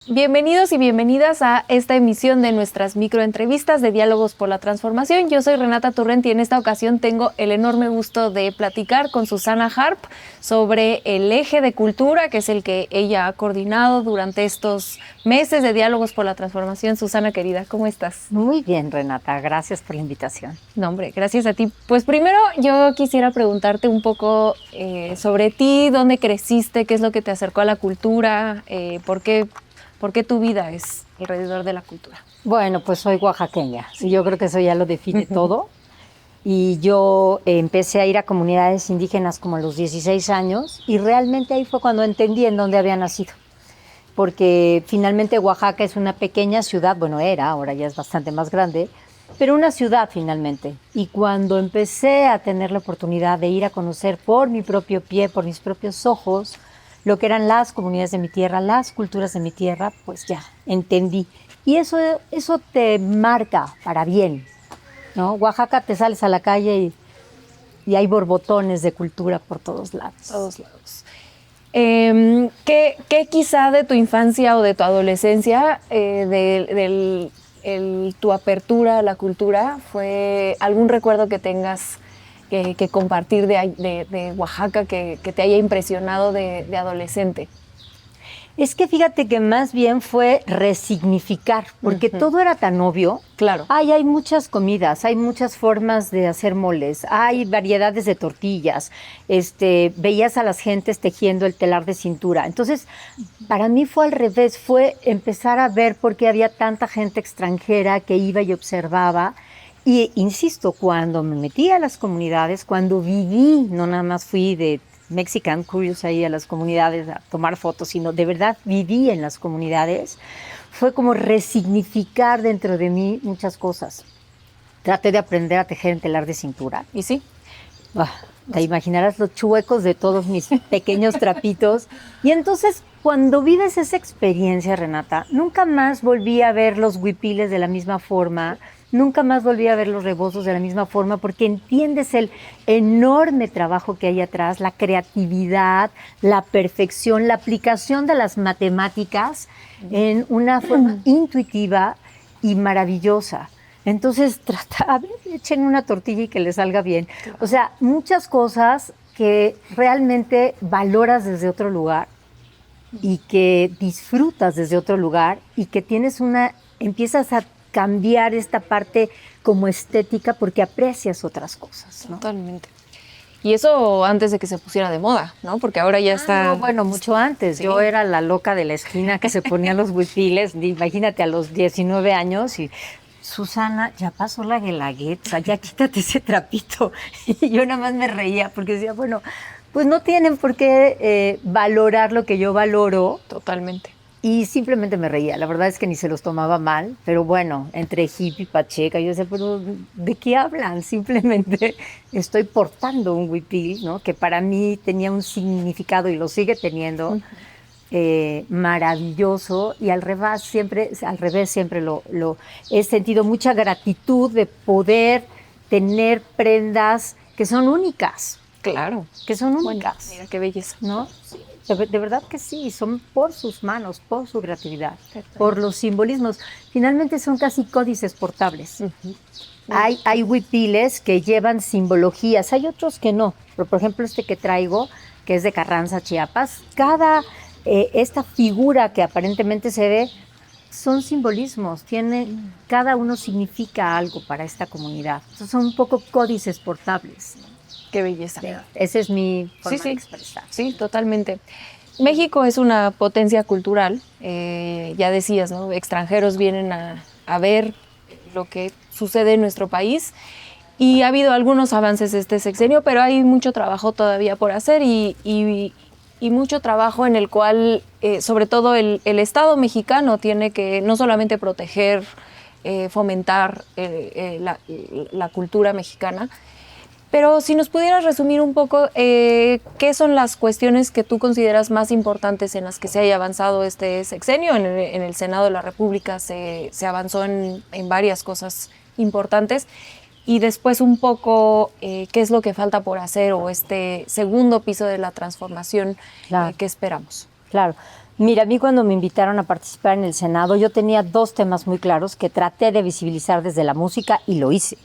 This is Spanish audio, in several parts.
Bienvenidos y bienvenidas a esta emisión de nuestras microentrevistas de Diálogos por la Transformación. Yo soy Renata Turrent y en esta ocasión tengo el enorme gusto de platicar con Susana Harp sobre el eje de cultura, que es el que ella ha coordinado durante estos meses de Diálogos por la Transformación. Susana, querida, ¿cómo estás? Muy bien, Renata, gracias por la invitación. No, hombre, gracias a ti. Pues primero yo quisiera preguntarte un poco sobre ti, dónde creciste, qué es lo que te acercó a la cultura, ¿por qué tu vida es alrededor de la cultura? Bueno, pues soy oaxaqueña, y yo creo que eso ya lo define todo. Y yo empecé a ir a comunidades indígenas como a los 16 años y realmente ahí fue cuando entendí en dónde había nacido. Porque finalmente Oaxaca es una pequeña ciudad, bueno era, ahora ya es bastante más grande, pero una ciudad finalmente. Y cuando empecé a tener la oportunidad de ir a conocer por mi propio pie, por mis propios ojos, lo que eran las comunidades de mi tierra, las culturas de mi tierra, pues ya entendí. Y eso te marca para bien, ¿no? Oaxaca, te sales a la calle y hay borbotones de cultura por todos lados. Todos lados. ¿Qué quizá de tu infancia o de tu adolescencia, tu apertura a la cultura, fue algún recuerdo que tengas que compartir de Oaxaca que te haya impresionado de adolescente? Es que fíjate que más bien fue resignificar, porque todo era tan obvio. Claro. Hay muchas comidas, hay muchas formas de hacer moles, hay variedades de tortillas, veías a las gentes tejiendo el telar de cintura. Entonces, para mí fue al revés, fue empezar a ver por qué había tanta gente extranjera que iba y observaba. Y insisto, cuando me metí a las comunidades, cuando viví, no nada más fui de Mexican Curious ahí a las comunidades a tomar fotos, sino de verdad viví en las comunidades, fue como resignificar dentro de mí muchas cosas. Traté de aprender a tejer en telar de cintura. ¿Y sí? Te imaginarás los chuecos de todos mis pequeños trapitos. Y entonces, cuando vives esa experiencia, Renata, nunca más volví a ver los huipiles de la misma forma, nunca más volví a ver los rebozos de la misma forma, porque entiendes el enorme trabajo que hay atrás, la creatividad, la perfección, la aplicación de las matemáticas en una forma intuitiva y maravillosa. Entonces, a ver, echen una tortilla y que le salga bien. O sea, muchas cosas que realmente valoras desde otro lugar y que disfrutas desde otro lugar y que empiezas a cambiar esta parte como estética porque aprecias otras cosas, ¿no? Totalmente. Y eso antes de que se pusiera de moda, ¿no? Porque ahora ya está... No, bueno, mucho antes. Sí. Yo era la loca de la esquina que se ponía los huipiles, imagínate, a los 19 años y... Susana, ya pasó la guelaguetza, ya quítate ese trapito. Y yo nada más me reía porque decía, bueno, pues no tienen por qué valorar lo que yo valoro. Totalmente. Y simplemente me reía. La verdad es que ni se los tomaba mal, pero bueno, entre hippie y pacheca, yo decía, pero ¿de qué hablan? Simplemente estoy portando un huipil, ¿no? Que para mí tenía un significado y lo sigue teniendo. Maravilloso, y al revés siempre lo he sentido mucha gratitud de poder tener prendas que son únicas. Claro. Que son únicas. Bueno, mira qué belleza. ¿No? De verdad que sí, son por sus manos, por su creatividad, por los simbolismos. Finalmente son casi códices portables. Hay huipiles que llevan simbologías, hay otros que no. Pero, por ejemplo, este que traigo, que es de Carranza, Chiapas, esta figura que aparentemente se ve son simbolismos, cada uno significa algo para esta comunidad. Entonces son un poco códices portables. Qué belleza. Esa es mi forma de expresar. Sí, totalmente. México es una potencia cultural, ya decías, ¿no? Extranjeros vienen a ver lo que sucede en nuestro país y ha habido algunos avances este sexenio, pero hay mucho trabajo todavía por hacer y mucho trabajo en el cual, sobre todo el Estado mexicano tiene que no solamente proteger, fomentar la cultura mexicana, pero si nos pudieras resumir un poco, ¿qué son las cuestiones que tú consideras más importantes en las que se haya avanzado este sexenio? En el Senado de la República se avanzó en varias cosas importantes. Y después un poco qué es lo que falta por hacer o este segundo piso de la transformación que esperamos. Claro. Mira, a mí cuando me invitaron a participar en el Senado, yo tenía 2 temas muy claros que traté de visibilizar desde la música y lo hice.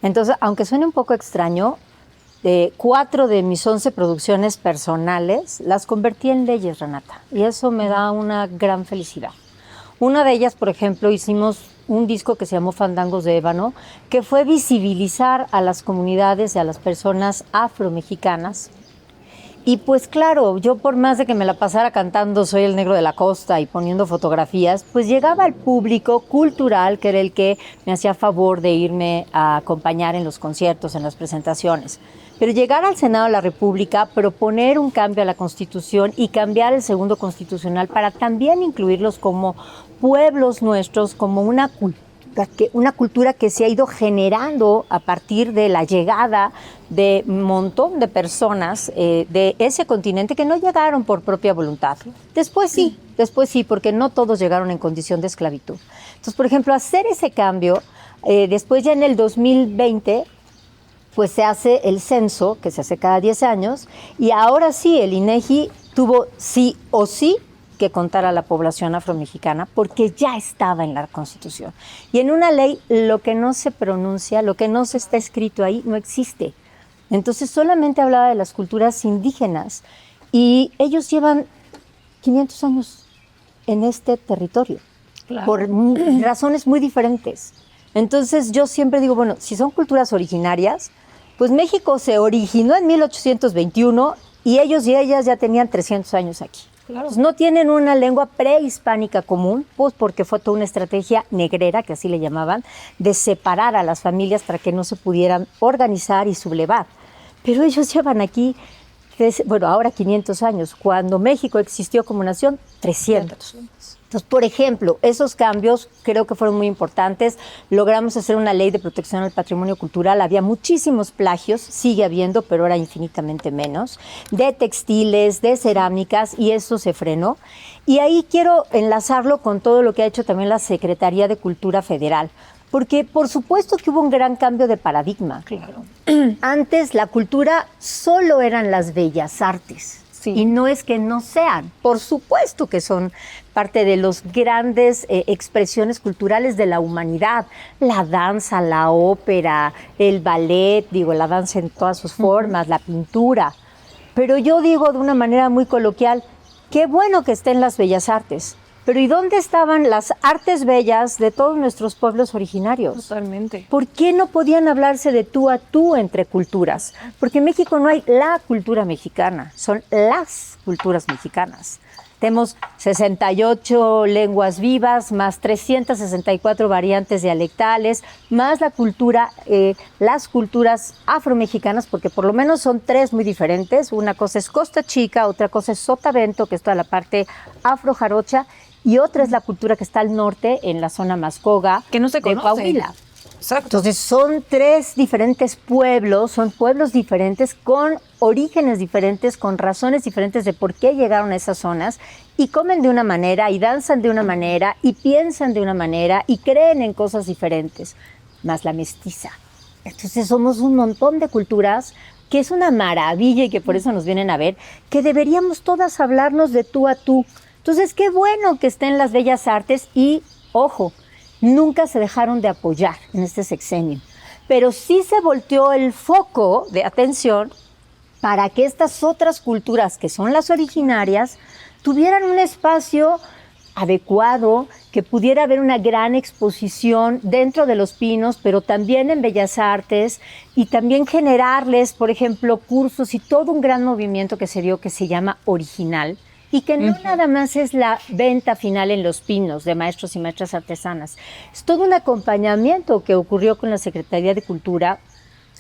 Entonces, aunque suene un poco extraño, 4 de mis 11 producciones personales las convertí en leyes, Renata, y eso me da una gran felicidad. Una de ellas, por ejemplo, hicimos un disco que se llamó Fandangos de Ébano, que fue visibilizar a las comunidades y a las personas afromexicanas. Y pues claro, yo por más de que me la pasara cantando Soy el Negro de la Costa y poniendo fotografías, pues llegaba al público cultural, que era el que me hacía favor de irme a acompañar en los conciertos, en las presentaciones. Pero llegar al Senado de la República, proponer un cambio a la Constitución y cambiar el segundo constitucional para también incluirlos como pueblos nuestros, como una cultura que se ha ido generando a partir de la llegada de un montón de personas de ese continente que no llegaron por propia voluntad. Después sí, porque no todos llegaron en condición de esclavitud. Entonces, por ejemplo, hacer ese cambio, después ya en el 2020, pues se hace el censo, que se hace cada 10 años, y ahora sí, el INEGI tuvo sí o sí que contar a la población afromexicana porque ya estaba en la Constitución. Y en una ley lo que no se pronuncia, lo que no se está escrito ahí, no existe. Entonces solamente hablaba de las culturas indígenas y ellos llevan 500 años en este territorio, claro, por razones muy diferentes. Entonces yo siempre digo, bueno, si son culturas originarias, pues México se originó en 1821 y ellos y ellas ya tenían 300 años aquí. Claro. Pues no tienen una lengua prehispánica común, pues porque fue toda una estrategia negrera, que así le llamaban, de separar a las familias para que no se pudieran organizar y sublevar. Pero ellos llevan aquí, bueno, ahora 500 años. Cuando México existió como nación, 300. Entonces, por ejemplo, esos cambios creo que fueron muy importantes. Logramos hacer una ley de protección al patrimonio cultural. Había muchísimos plagios, sigue habiendo, pero ahora infinitamente menos, de textiles, de cerámicas, y eso se frenó. Y ahí quiero enlazarlo con todo lo que ha hecho también la Secretaría de Cultura Federal. Porque por supuesto que hubo un gran cambio de paradigma. Claro. Antes la cultura solo eran las bellas artes. Sí. Y no es que no sean, por supuesto que son parte de las grandes expresiones culturales de la humanidad. La danza, la ópera, el ballet, digo, la danza en todas sus formas, la pintura. Pero yo digo de una manera muy coloquial, qué bueno que estén las bellas artes. Pero ¿y dónde estaban las artes bellas de todos nuestros pueblos originarios? Totalmente. ¿Por qué no podían hablarse de tú a tú entre culturas? Porque en México no hay la cultura mexicana, son las culturas mexicanas. Tenemos 68 lenguas vivas, más 364 variantes dialectales, más la cultura, las culturas afromexicanas, porque por lo menos son 3 muy diferentes. Una cosa es Costa Chica, otra cosa es Sotavento, que es toda la parte afro-jarocha, y otra es la cultura que está al norte, en la zona Mascoga, que no se conoce. De Coahuila. Exacto. Entonces son 3 diferentes pueblos, son pueblos diferentes, con orígenes diferentes, con razones diferentes de por qué llegaron a esas zonas, y comen de una manera, y danzan de una manera, y piensan de una manera, y creen en cosas diferentes, más la mestiza. Entonces somos un montón de culturas, que es una maravilla y que por eso nos vienen a ver, que deberíamos todas hablarnos de tú a tú. Entonces, qué bueno que estén las bellas artes y, ojo, nunca se dejaron de apoyar en este sexenio. Pero sí se volteó el foco de atención para que estas otras culturas, que son las originarias, tuvieran un espacio adecuado, que pudiera haber una gran exposición dentro de Los Pinos, pero también en Bellas Artes, y también generarles, por ejemplo, cursos y todo un gran movimiento que se dio que se llama Original, y que no nada más es la venta final en Los Pinos de maestros y maestras artesanas. Es todo un acompañamiento que ocurrió con la Secretaría de Cultura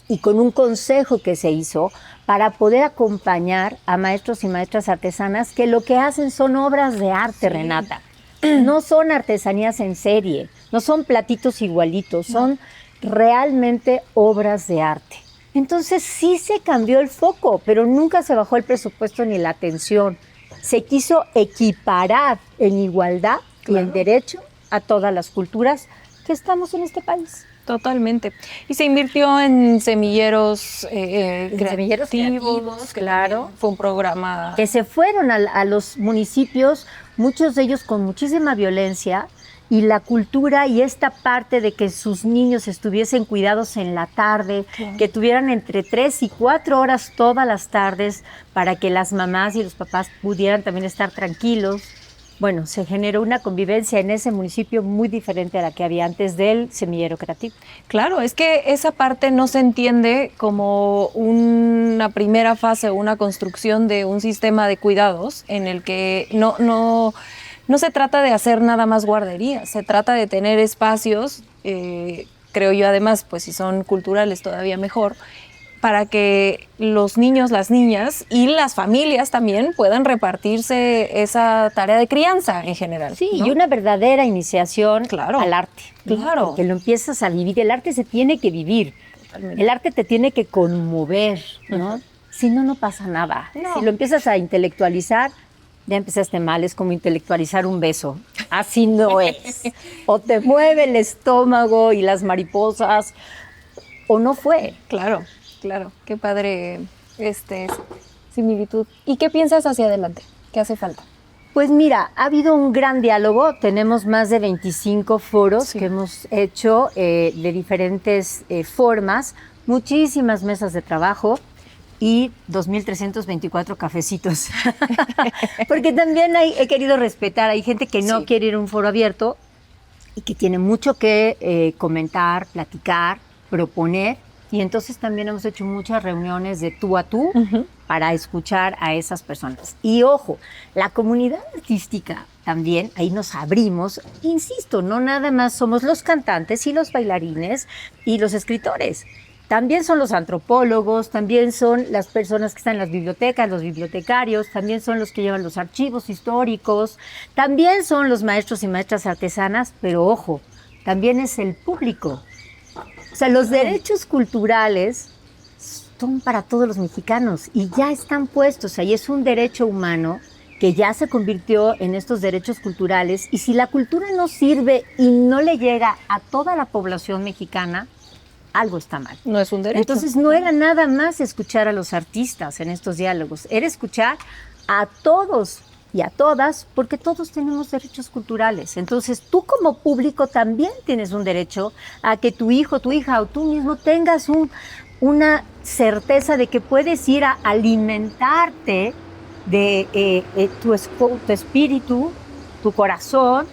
y con un consejo que se hizo para poder acompañar a maestros y maestras artesanas que lo que hacen son obras de arte, sí. Renata. No son artesanías en serie, no son platitos igualitos, son realmente obras de arte. Entonces sí se cambió el foco, pero nunca se bajó el presupuesto ni la atención. Se quiso equiparar en igualdad y en derecho a todas las culturas que estamos en este país. Totalmente. Y se invirtió en semilleros, creativos, claro. Fue un programa que se fueron a los municipios muchos de ellos con muchísima violencia, y la cultura y esta parte de que sus niños estuviesen cuidados en la tarde, Claro. que tuvieran entre 3 y 4 horas todas las tardes para que las mamás y los papás pudieran también estar tranquilos. Bueno, se generó una convivencia en ese municipio muy diferente a la que había antes del semillero creativo. Claro, es que esa parte no se entiende como una primera fase o una construcción de un sistema de cuidados en el que no se trata de hacer nada más guarderías, se trata de tener espacios, creo yo además, pues si son culturales todavía mejor, para que los niños, las niñas y las familias también puedan repartirse esa tarea de crianza en general. Sí, ¿no? y una verdadera iniciación Claro. al arte. ¿no? Claro. Porque lo empiezas a vivir. El arte se tiene que vivir. Totalmente. El arte te tiene que conmover, ¿no? Si no, no pasa nada. No. Si lo empiezas a intelectualizar, ya empezaste mal. Es como intelectualizar un beso. Así no es. O te mueve el estómago y las mariposas, o no fue. Claro, claro. Qué padre similitud. ¿Y qué piensas hacia adelante? ¿Qué hace falta? Pues mira, ha habido un gran diálogo. Tenemos más de 25 foros Sí. que hemos hecho de diferentes formas, muchísimas mesas de trabajo y 2.324 cafecitos. Porque también he querido respetar, hay gente que no Sí. quiere ir a un foro abierto y que tiene mucho que comentar, platicar, proponer. Y entonces también hemos hecho muchas reuniones de tú a tú para escuchar a esas personas. Y ojo, la comunidad artística también, ahí nos abrimos, insisto, no nada más somos los cantantes y los bailarines y los escritores. También son los antropólogos, también son las personas que están en las bibliotecas, los bibliotecarios, también son los que llevan los archivos históricos, también son los maestros y maestras artesanas, pero ojo, también es el público. O sea, los derechos culturales son para todos los mexicanos y ya están puestos. Ahí es un derecho humano que ya se convirtió en estos derechos culturales. Y si la cultura no sirve y no le llega a toda la población mexicana, algo está mal. No es un derecho. Entonces no era nada más escuchar a los artistas en estos diálogos, era escuchar a todos y a todas, porque todos tenemos derechos culturales. Entonces tú como público también tienes un derecho a que tu hijo, tu hija o tú mismo tengas una certeza de que puedes ir a alimentarte de tu espíritu, tu corazón,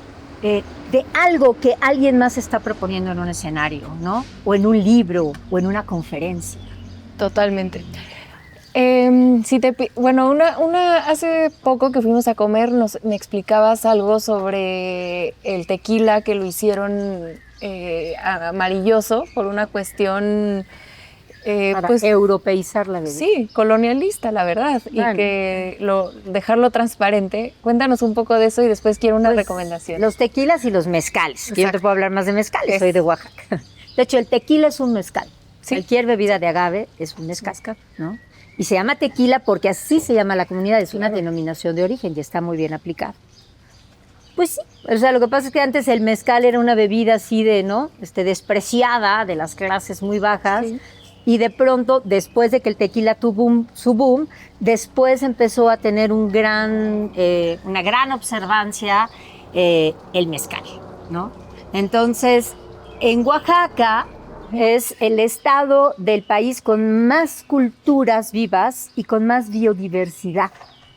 de algo que alguien más está proponiendo en un escenario, ¿no? O en un libro, o en una conferencia. Totalmente. Hace poco que fuimos a comer, me explicabas algo sobre el tequila que lo hicieron amarilloso por una cuestión Para europeizar la bebida. sí, colonialista, la verdad, Bueno. y que dejarlo transparente. Cuéntanos un poco de eso y después quiero una Pues, recomendación. Los tequilas y los mezcales. Que Yo Exacto. te puedo hablar más de mezcales, Es- soy de Oaxaca. De hecho, el tequila es un mezcal. Sí. Cualquier bebida de agave es un mezcal, ¿no? Y se llama tequila porque así se llama la comunidad, es una denominación de origen y está muy bien aplicada. Pues sí, o sea, lo que pasa es que antes el mezcal era una bebida así de, ¿no? despreciada de las clases muy bajas. Sí. Y de pronto, después de que el tequila tuvo su boom, después empezó a tener una gran observancia el mezcal, ¿no? Entonces, en Oaxaca es el estado del país con más culturas vivas y con más biodiversidad.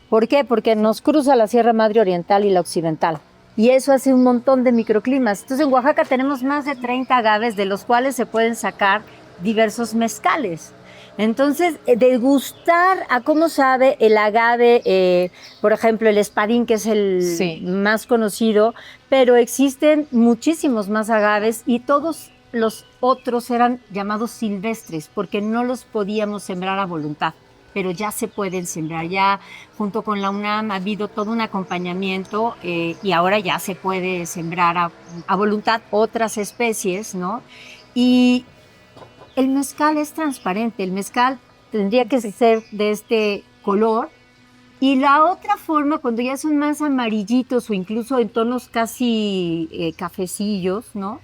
¿Por qué? Porque nos cruza la Sierra Madre Oriental y la Occidental. Y eso hace un montón de microclimas. Entonces, en Oaxaca tenemos más de 30 agaves, de los cuales se pueden sacar diversos mezcales. Entonces, degustar a cómo sabe el agave, por ejemplo, el espadín, que es el Sí. más conocido, pero existen muchísimos más agaves y todos los otros eran llamados silvestres porque no los podíamos sembrar a voluntad, pero ya se pueden sembrar. Ya junto con la UNAM ha habido todo un acompañamiento y ahora ya se puede sembrar a voluntad otras especies, ¿no? Y el mezcal es transparente, el mezcal tendría que ser de este color. Y la otra forma, cuando ya son más amarillitos o incluso en tonos casi cafecillos, ¿no?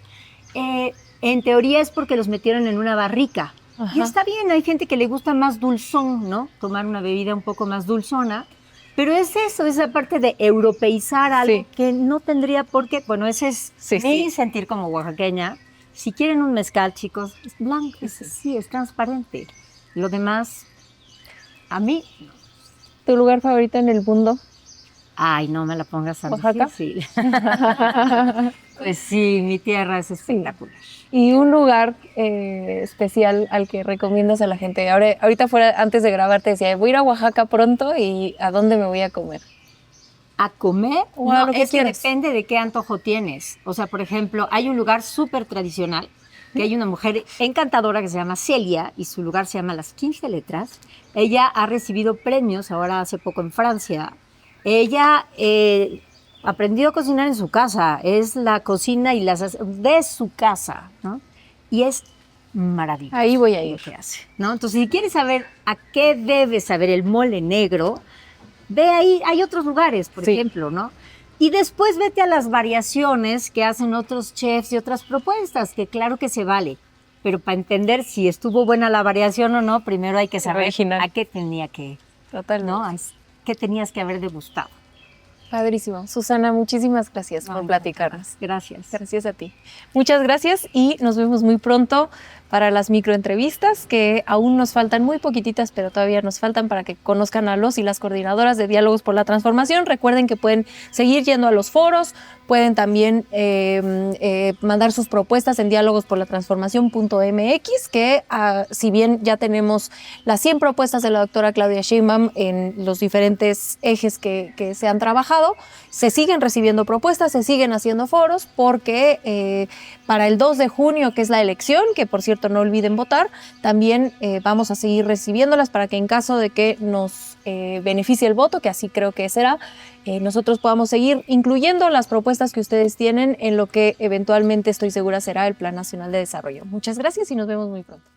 En teoría es porque los metieron en una barrica. Ajá. Y está bien, hay gente que le gusta más dulzón, ¿no? Tomar una bebida un poco más dulzona. Pero es eso, esa parte de europeizar algo Sí. que no tendría por qué. Bueno, ese es Sí, mi sí. sentir como oaxaqueña. Si quieren un mezcal, chicos, es blanco, es transparente. Lo demás, a mí, ¿Tu lugar favorito en el mundo? ay, no me la pongas tan ¿Oaxaca? difícil. Pues sí, mi tierra es espectacular. Y un lugar especial al que recomiendas a la gente. Ahorita fuera, antes de grabar te decía, voy a ir a Oaxaca pronto y ¿a dónde me voy a comer? ¿A comer? O a No, lo que es que quieras. depende de qué antojo tienes. O sea, por ejemplo, hay un lugar súper tradicional, que hay una mujer encantadora que se llama Celia y su lugar se llama Las 15 Letras. Ella ha recibido premios ahora hace poco en Francia. Ella aprendió a cocinar en su casa, es la cocina y de su casa, ¿no? Y es maravilloso. Ahí voy a lo ir. que hace, ¿no? Entonces, si quieres saber a qué debe saber el mole negro, ve ahí, hay otros lugares, por Sí. ejemplo, ¿no? Y después vete a las variaciones que hacen otros chefs y otras propuestas, que claro que se vale. Pero para entender si estuvo buena la variación o no, primero hay que saber Original. a qué tenía que, Total, ¿no? ¿Qué tenías que haber degustado? Padrísimo. Susana, muchísimas gracias por Ay, platicarnos. Gracias. Gracias a ti. Muchas gracias y nos vemos muy pronto para las microentrevistas que aún nos faltan muy poquititas, pero todavía nos faltan para que conozcan a los y las coordinadoras de Diálogos por la Transformación. Recuerden que pueden seguir yendo a los foros, pueden también mandar sus propuestas en dialogosporlatransformación.mx, que si bien ya tenemos las 100 propuestas de la doctora Claudia Sheinbaum en los diferentes ejes que se han trabajado, se siguen recibiendo propuestas, se siguen haciendo foros, porque para el 2 de junio, que es la elección, que por cierto no olviden votar, también vamos a seguir recibiéndolas para que en caso de que nos beneficie el voto, que así creo que será, nosotros podamos seguir incluyendo las propuestas que ustedes tienen en lo que eventualmente estoy segura será el Plan Nacional de Desarrollo. Muchas gracias y nos vemos muy pronto.